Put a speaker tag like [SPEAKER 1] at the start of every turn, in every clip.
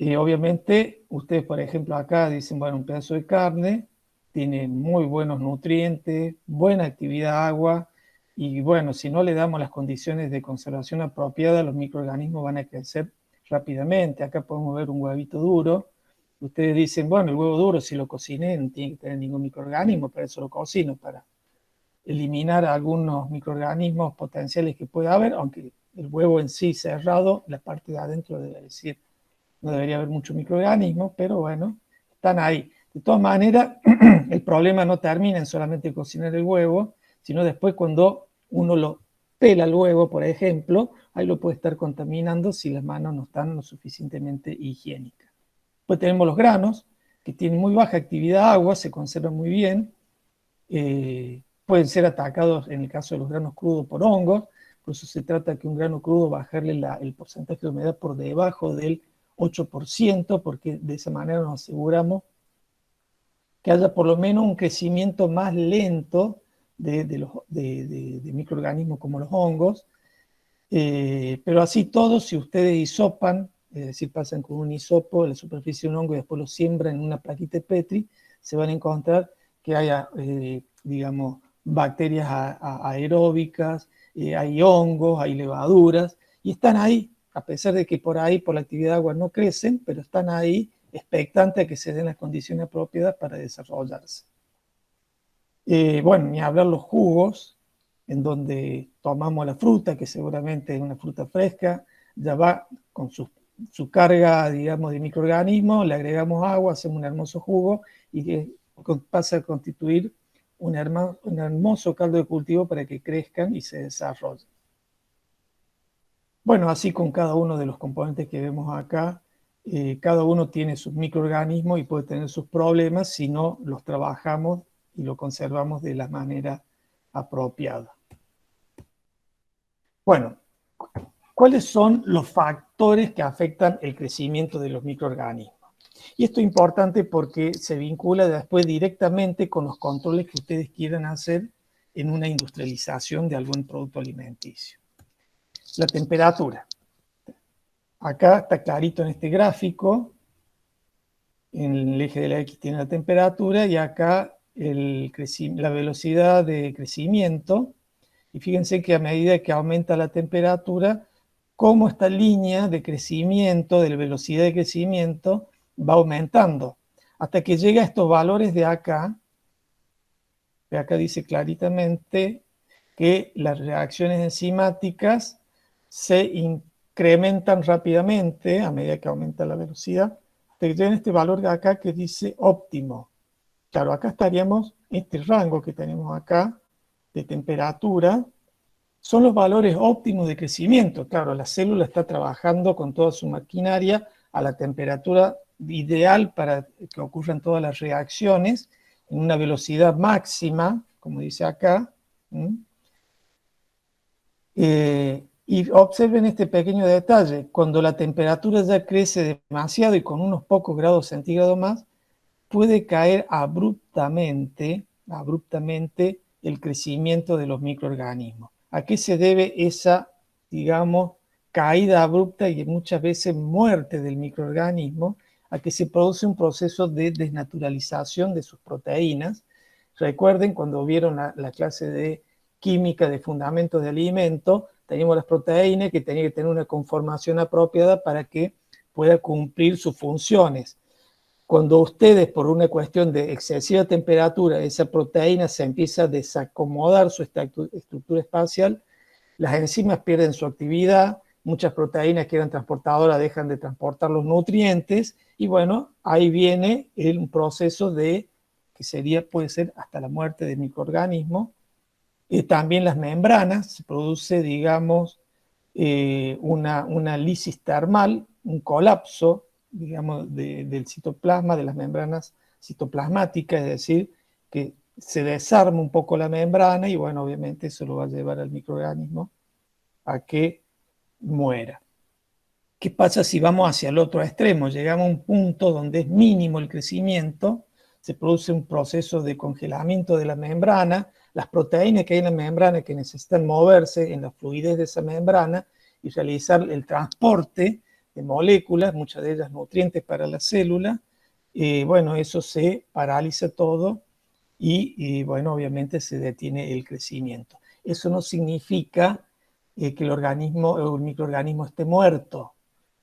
[SPEAKER 1] Obviamente, ustedes, por ejemplo, acá dicen, bueno, un pedazo de carne tiene muy buenos nutrientes, buena actividad agua, y bueno, si no le damos las condiciones de conservación apropiadas, los microorganismos van a crecer rápidamente. Acá podemos ver un huevito duro. Ustedes dicen, bueno, el huevo duro, si lo cociné, no tiene que tener ningún microorganismo, para eso lo cocino, para eliminar algunos microorganismos potenciales que pueda haber, aunque el huevo en sí cerrado, la parte de adentro debe decir no debería haber muchos microorganismos, pero bueno, están ahí. De todas maneras, el problema no termina en solamente cocinar el huevo, sino después cuando uno lo pela el huevo, por ejemplo, ahí lo puede estar contaminando si las manos no están lo suficientemente higiénicas. Después tenemos los granos, que tienen muy baja actividad agua, se conservan muy bien, pueden ser atacados en el caso de los granos crudos por hongos, por eso se trata que un grano crudo bajarle el porcentaje de humedad por debajo del 8%, porque de esa manera nos aseguramos que haya por lo menos un crecimiento más lento de microorganismos como los hongos, pero así todo, si ustedes hisopan, es decir, pasan con un hisopo en la superficie de un hongo y después lo siembran en una plaquita de Petri, se van a encontrar que haya, digamos, bacterias aeróbicas, hay hongos, hay levaduras, y están ahí, a pesar de que por ahí, por la actividad de agua, no crecen, pero están ahí expectantes a que se den las condiciones apropiadas para desarrollarse. Bueno, ni hablar los jugos, en donde tomamos la fruta, que seguramente es una fruta fresca, ya va con su carga, digamos, de microorganismos, le agregamos agua, hacemos un hermoso jugo y que pasa a constituir un hermoso caldo de cultivo para que crezcan y se desarrollen. Bueno, así con cada uno de los componentes que vemos acá, cada uno tiene sus microorganismos y puede tener sus problemas si no los trabajamos y lo conservamos de la manera apropiada. Bueno, ¿cuáles son los factores que afectan el crecimiento de los microorganismos? Y esto es importante porque se vincula después directamente con los controles que ustedes quieran hacer en una industrialización de algún producto alimenticio. La temperatura. Acá está clarito en este gráfico, en el eje de la X tiene la temperatura y acá la velocidad de crecimiento. Y fíjense que a medida que aumenta la temperatura, cómo esta línea de crecimiento, de la velocidad de crecimiento, va aumentando, hasta que llega a estos valores de acá. De acá dice claritamente que las reacciones enzimáticas se incrementan rápidamente a medida que aumenta la velocidad, hasta que llegan a este valor de acá que dice óptimo. Claro, acá estaríamos, este rango que tenemos acá de temperatura, son los valores óptimos de crecimiento. Claro, la célula está trabajando con toda su maquinaria a la temperatura ideal para que ocurran todas las reacciones en una velocidad máxima, como dice acá. Y observen este pequeño detalle. Cuando la temperatura ya crece demasiado y con unos pocos grados centígrados más, puede caer abruptamente el crecimiento de los microorganismos. ¿A qué se debe esa, digamos, caída abrupta y muchas veces muerte del microorganismo? A que se produce un proceso de desnaturalización de sus proteínas. Recuerden cuando vieron la clase de química de fundamentos de alimento, teníamos las proteínas que tenían que tener una conformación apropiada para que pueda cumplir sus funciones. Cuando ustedes, por una cuestión de excesiva temperatura, esa proteína se empieza a desacomodar su estructura espacial, las enzimas pierden su actividad, muchas proteínas que eran transportadoras dejan de transportar los nutrientes, y bueno, ahí viene un proceso que puede ser hasta la muerte del microorganismo. También las membranas, se produce, digamos, una lisis termal, un colapso, digamos, del citoplasma, de las membranas citoplasmáticas, es decir, que se desarma un poco la membrana y bueno, obviamente eso lo va a llevar al microorganismo a que muera. ¿Qué pasa si vamos hacia el otro extremo? Llegamos a un punto donde es mínimo el crecimiento, se produce un proceso de congelamiento de la membrana, las proteínas que hay en la membrana que necesitan moverse en la fluidez de esa membrana y realizar el transporte moléculas, muchas de ellas nutrientes para la célula, bueno, eso se paraliza todo y, bueno, obviamente se detiene el crecimiento. Eso no significa que el organismo o el microorganismo esté muerto.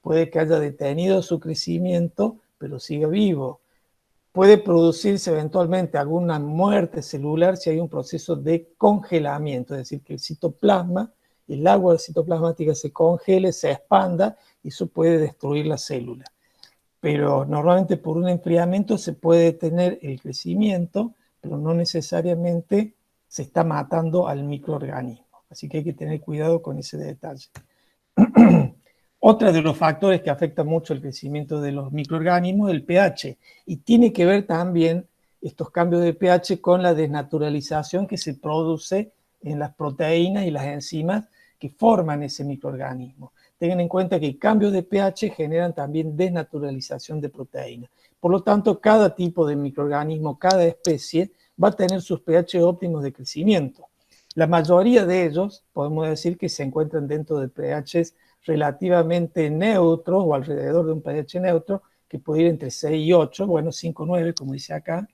[SPEAKER 1] Puede que haya detenido su crecimiento, pero sigue vivo. Puede producirse eventualmente alguna muerte celular si hay un proceso de congelamiento, es decir, que el citoplasma, el agua citoplasmática se congele, se expanda y eso puede destruir la célula. Pero normalmente por un enfriamiento se puede detener el crecimiento, pero no necesariamente se está matando al microorganismo. Así que hay que tener cuidado con ese detalle. Otro de los factores que afecta mucho el crecimiento de los microorganismos es el pH, y tiene que ver también estos cambios de pH con la desnaturalización que se produce en las proteínas y las enzimas que forman ese microorganismo. Tengan en cuenta que cambios de pH generan también desnaturalización de proteínas. Por lo tanto, cada tipo de microorganismo, cada especie, va a tener sus pH óptimos de crecimiento. La mayoría de ellos, podemos decir que se encuentran dentro de pHs relativamente neutros o alrededor de un pH neutro, que puede ir entre 6 y 8, bueno, 5, 9, como dice acá.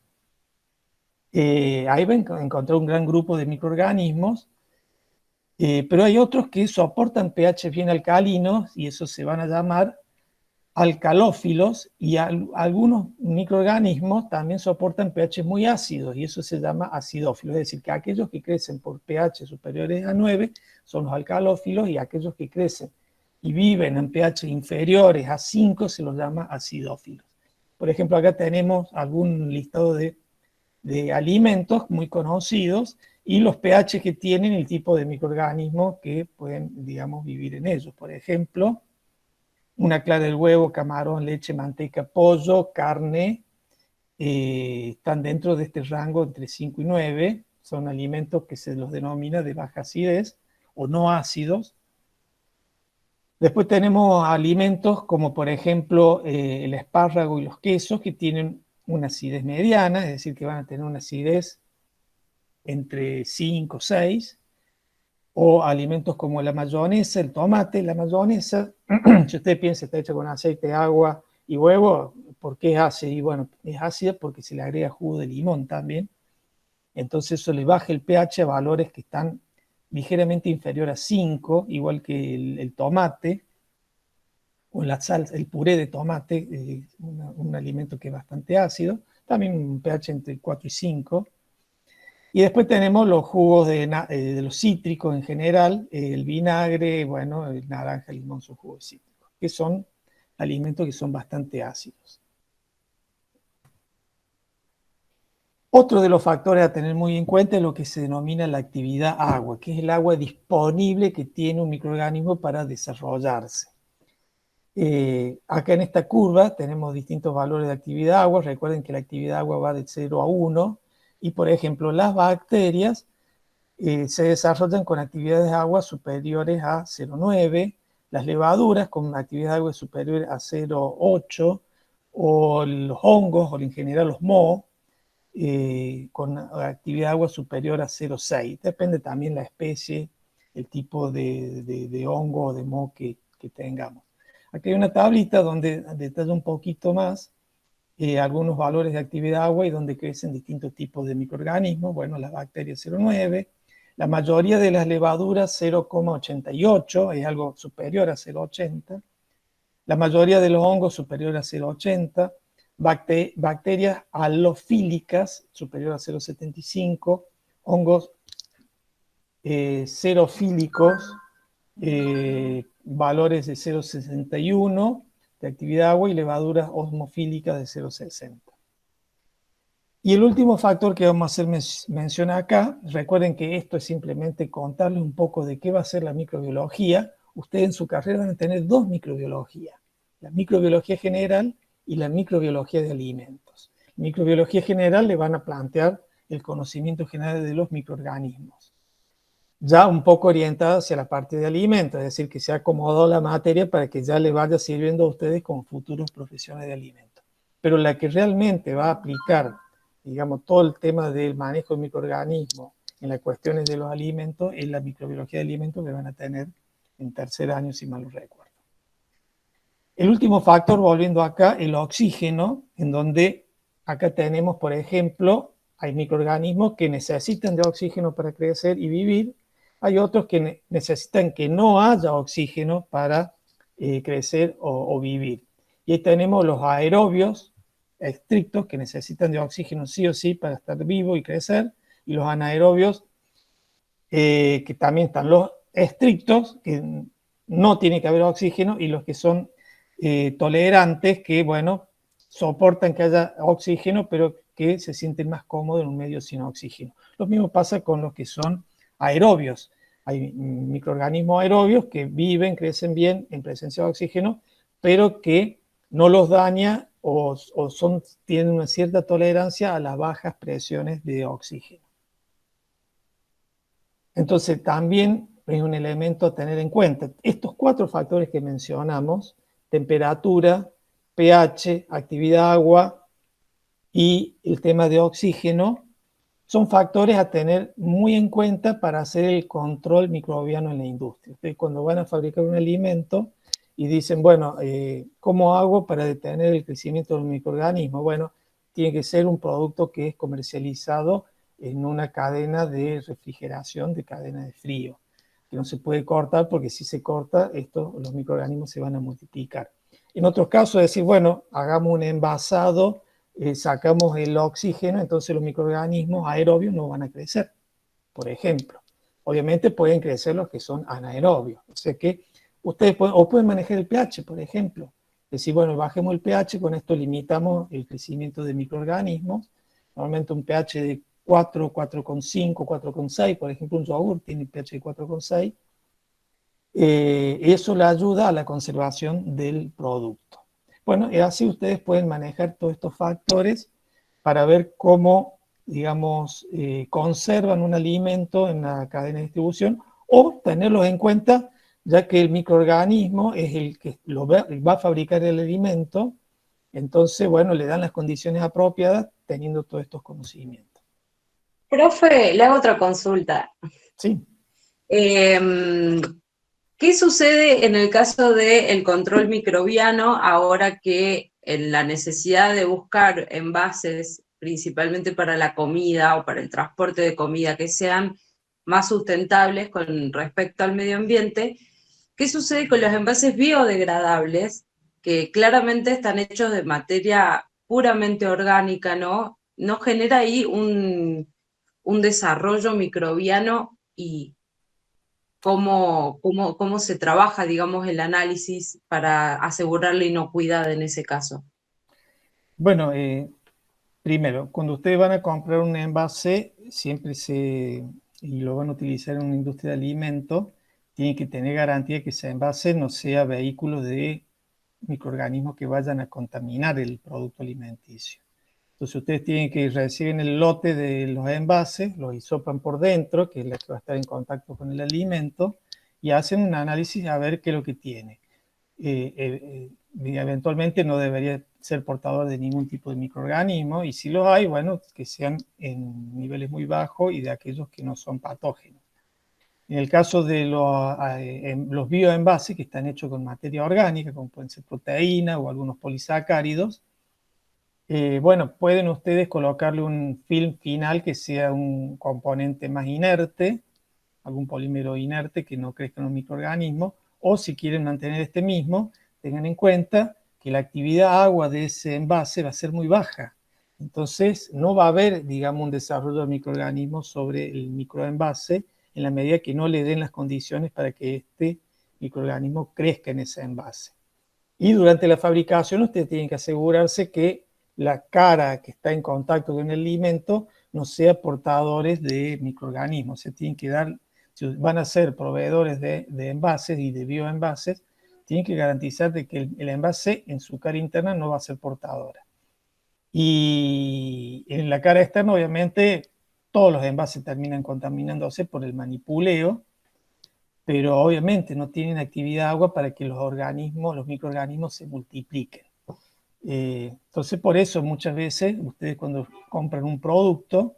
[SPEAKER 1] Ahí van a encontrar un gran grupo de microorganismos, pero hay otros que soportan pH bien alcalinos y esos se van a llamar alcalófilos, y algunos microorganismos también soportan pH muy ácidos y eso se llama acidófilos, es decir, que aquellos que crecen por pH superiores a 9 son los alcalófilos y aquellos que crecen y viven en pH inferiores a 5 se los llama acidófilos. Por ejemplo, acá tenemos algún listado de alimentos muy conocidos y los pH que tienen, el tipo de microorganismos que pueden, digamos, vivir en ellos. Por ejemplo, una clara del huevo, camarón, leche, manteca, pollo, carne, están dentro de este rango entre 5 y 9. Son alimentos que se los denomina de baja acidez o no ácidos. Después tenemos alimentos como por ejemplo el espárrago y los quesos, que tienen una acidez mediana, es decir, que van a tener una acidez entre 5 y 6. O alimentos como la mayonesa, el tomate. La mayonesa, si usted piensa, está hecha con aceite, agua y huevo, ¿por qué es ácida? Y bueno, es ácida porque se le agrega jugo de limón también. Entonces eso le baja el pH a valores que están ligeramente inferior a 5, igual que el tomate o la salsa, el puré de tomate, un alimento que es bastante ácido, también un pH entre 4 y 5. Y después tenemos los jugos de los cítricos en general, el vinagre, bueno, el naranja, el limón son jugos cítricos, que son alimentos que son bastante ácidos. Otro de los factores a tener muy en cuenta es lo que se denomina la actividad agua, que es el agua disponible que tiene un microorganismo para desarrollarse. Acá en esta curva tenemos distintos valores de actividad agua. Recuerden que la actividad agua va de 0 a 1, y por ejemplo las bacterias se desarrollan con actividades de agua superiores a 0,9, las levaduras con actividad de agua superior a 0,8, o los hongos, o en general los mohos, con actividad de agua superior a 0,6. Depende también la especie, el tipo de hongo o de moho que tengamos. Aquí hay una tablita donde detalla un poquito más algunos valores de actividad agua y donde crecen distintos tipos de microorganismos. Bueno, las bacterias 0,9, la mayoría de las levaduras 0,88, es algo superior a 0,80. La mayoría de los hongos superior a 0,80. Bacterias halofílicas superior a 0,75. Hongos xerofílicos, valores de 0,61 de actividad agua, y levaduras osmofílicas de 0,60. Y el último factor que vamos a hacer mención acá, recuerden que esto es simplemente contarles un poco de qué va a ser la microbiología. Ustedes en su carrera van a tener dos microbiologías: la microbiología general y la microbiología de alimentos. La microbiología general le van a plantear el conocimiento general de los microorganismos, ya un poco orientada hacia la parte de alimentos, es decir, que se ha acomodado la materia para que ya le vaya sirviendo a ustedes como futuros profesionales de alimentos. Pero la que realmente va a aplicar, digamos, todo el tema del manejo de microorganismos en las cuestiones de los alimentos es la microbiología de alimentos, que van a tener en tercer año, si mal no recuerdo. El último factor, volviendo acá, el oxígeno, en donde acá tenemos, por ejemplo, hay microorganismos que necesitan de oxígeno para crecer y vivir, hay otros que necesitan que no haya oxígeno para crecer o vivir. Y ahí tenemos los aerobios estrictos que necesitan de oxígeno sí o sí para estar vivo y crecer, y los anaerobios que también están los estrictos, que no tiene que haber oxígeno, y los que son tolerantes, que, bueno, soportan que haya oxígeno, pero que se sienten más cómodos en un medio sin oxígeno. Lo mismo pasa con los que son aerobios. Hay microorganismos aerobios que viven, crecen bien en presencia de oxígeno, pero que no los daña o tienen una cierta tolerancia a las bajas presiones de oxígeno. Entonces, también es un elemento a tener en cuenta. Estos 4 factores que mencionamos, temperatura, pH, actividad agua y el tema de oxígeno, son factores a tener muy en cuenta para hacer el control microbiano en la industria. Ustedes cuando van a fabricar un alimento y dicen, bueno, ¿cómo hago para detener el crecimiento del microorganismo? Bueno, tiene que ser un producto que es comercializado en una cadena de refrigeración, de cadena de frío, que no se puede cortar porque si se corta, los microorganismos se van a multiplicar. En otros casos, decir, bueno, hagamos un envasado, sacamos el oxígeno, entonces los microorganismos aerobios no van a crecer, por ejemplo. Obviamente pueden crecer los que son anaerobios, o sea que ustedes pueden manejar el pH, por ejemplo. Decir, bueno, bajemos el pH, con esto limitamos el crecimiento de microorganismos. Normalmente un pH de 4, 4,5, 4,6, por ejemplo, un yogur tiene pH de 4,6. Eso le ayuda a la conservación del producto. Bueno, y así ustedes pueden manejar todos estos factores para ver cómo, digamos, conservan un alimento en la cadena de distribución o tenerlos en cuenta, ya que el microorganismo es el que va a fabricar el alimento. Entonces, bueno, le dan las condiciones apropiadas teniendo todos estos conocimientos.
[SPEAKER 2] Profe, le hago otra consulta.
[SPEAKER 1] Sí.
[SPEAKER 2] ¿Qué sucede en el caso del control microbiano ahora que en la necesidad de buscar envases, principalmente para la comida o para el transporte de comida, que sean más sustentables con respecto al medio ambiente? ¿Qué sucede con los envases biodegradables que claramente están hechos de materia puramente orgánica, ¿no? ¿No genera ahí un desarrollo microbiano y cómo se trabaja, digamos, el análisis para asegurar la inocuidad en ese caso?
[SPEAKER 1] Bueno, primero, cuando ustedes van a comprar un envase, y lo van a utilizar en una industria de alimentos, tienen que tener garantía que ese envase no sea vehículo de microorganismos que vayan a contaminar el producto alimenticio. Entonces ustedes tienen que recibir el lote de los envases, los hisopan por dentro, que es la que va a estar en contacto con el alimento, y hacen un análisis a ver qué es lo que tiene. Eventualmente no debería ser portador de ningún tipo de microorganismo, y si los hay, bueno, que sean en niveles muy bajos y de aquellos que no son patógenos. En el caso de los bioenvases, que están hechos con materia orgánica, como pueden ser proteínas o algunos polisacáridos, bueno, pueden ustedes colocarle un film final que sea un componente más inerte, algún polímero inerte que no crezca en un microorganismo, o si quieren mantener este mismo, tengan en cuenta que la actividad agua de ese envase va a ser muy baja. Entonces, no va a haber, digamos, un desarrollo de microorganismos sobre el microenvase en la medida que no le den las condiciones para que este microorganismo crezca en ese envase. Y durante la fabricación, ustedes tienen que asegurarse que la cara que está en contacto con el alimento no sea portadores de microorganismos. Se tienen que dar, si van a ser proveedores de envases y de bioenvases, tienen que garantizar de que el envase en su cara interna no va a ser portadora. Y en la cara externa, obviamente, todos los envases terminan contaminándose por el manipuleo, pero obviamente no tienen actividad agua para que los microorganismos se multipliquen. Entonces, por eso muchas veces ustedes cuando compran un producto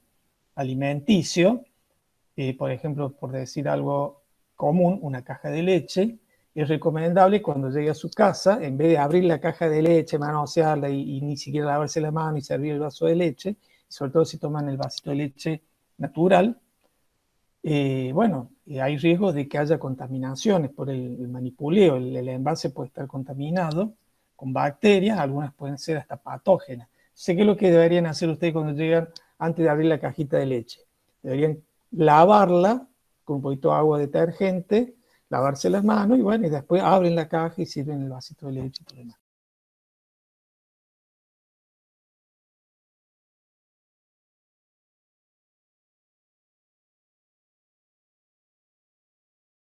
[SPEAKER 1] alimenticio, por ejemplo, por decir algo común, una caja de leche, es recomendable cuando llegue a su casa, en vez de abrir la caja de leche, manosearla y ni siquiera lavarse la mano y servir el vaso de leche, sobre todo si toman el vasito de leche natural, bueno, hay riesgo de que haya contaminaciones por el manipuleo. El envase puede estar contaminado con bacterias, algunas pueden ser hasta patógenas. Sé que es lo que deberían hacer ustedes cuando llegan antes de abrir la cajita de leche. Deberían lavarla con un poquito de agua detergente, lavarse las manos y bueno, y después abren la caja y sirven el vasito de leche y todo demás.